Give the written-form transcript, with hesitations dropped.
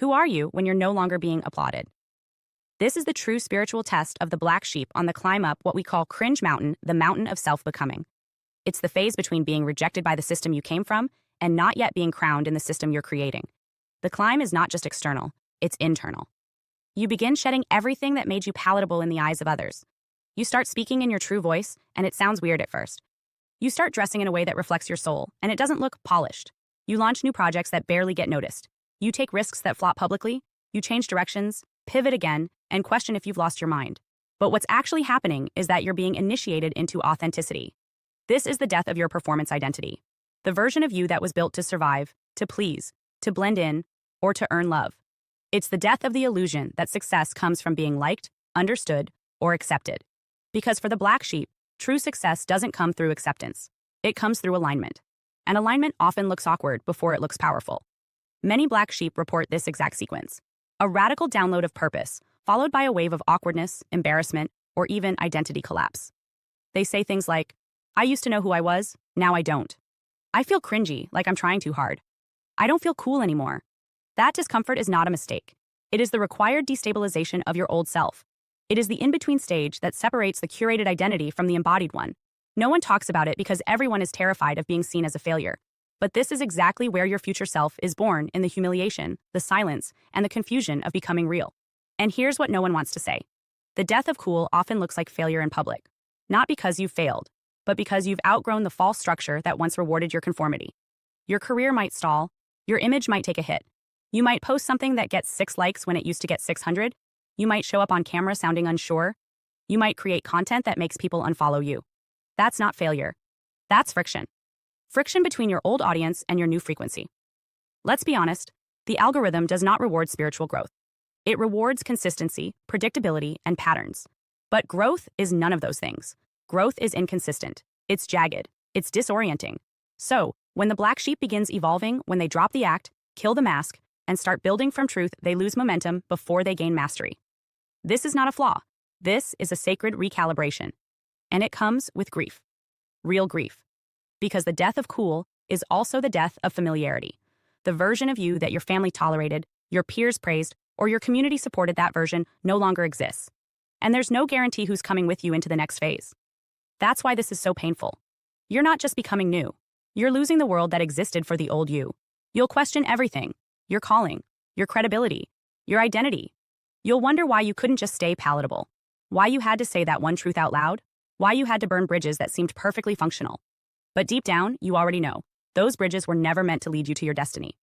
Who are you when you're no longer being applauded? This is the true spiritual test of the black sheep on the climb up what we call cringe mountain, the mountain of self-becoming. It's the phase between being rejected by the system you came from and not yet being crowned in the system you're creating. The climb is not just external, it's internal. You begin shedding everything that made you palatable in the eyes of others. You start speaking in your true voice, and it sounds weird at first. You start dressing in a way that reflects your soul, and it doesn't look polished. You launch new projects that barely get noticed. You take risks that flop publicly. You change directions, pivot again, and question if you've lost your mind. But what's actually happening is that you're being initiated into authenticity. This is the death of your performance identity. The version of you that was built to survive, to please, to blend in, or to earn love. It's the death of the illusion that success comes from being liked, understood, or accepted. Because for the black sheep, true success doesn't come through acceptance. It comes through alignment. And alignment often looks awkward before it looks powerful. Many black sheep report this exact sequence. A radical download of purpose, followed by a wave of awkwardness, embarrassment, or even identity collapse. They say things like, I used to know who I was, now I don't. I feel cringy, like I'm trying too hard. I don't feel cool anymore. That discomfort is not a mistake. It is the required destabilization of your old self. It is the in-between stage that separates the curated identity from the embodied one. No one talks about it because everyone is terrified of being seen as a failure. But this is exactly where your future self is born, in the humiliation, the silence, and the confusion of becoming real. And here's what no one wants to say. The death of cool often looks like failure in public. Not because you've failed, but because you've outgrown the false structure that once rewarded your conformity. Your career might stall. Your image might take a hit. You might post something that gets 6 likes when it used to get 600. You might show up on camera sounding unsure. You might create content that makes people unfollow you. That's not failure. That's friction. Friction between your old audience and your new frequency. Let's be honest, the algorithm does not reward spiritual growth. It rewards consistency, predictability, and patterns. But growth is none of those things. Growth is inconsistent. It's jagged. It's disorienting. So, when the black sheep begins evolving, when they drop the act, kill the mask, and start building from truth, they lose momentum before they gain mastery. This is not a flaw. This is a sacred recalibration. And it comes with grief. Real grief. Because the death of cool is also the death of familiarity. The version of you that your family tolerated, your peers praised, or your community supported, that version no longer exists. And there's no guarantee who's coming with you into the next phase. That's why this is so painful. You're not just becoming new. You're losing the world that existed for the old you. You'll question everything. Your calling, your credibility, your identity. You'll wonder why you couldn't just stay palatable. Why you had to say that one truth out loud. Why you had to burn bridges that seemed perfectly functional. But deep down, you already know. Those bridges were never meant to lead you to your destiny.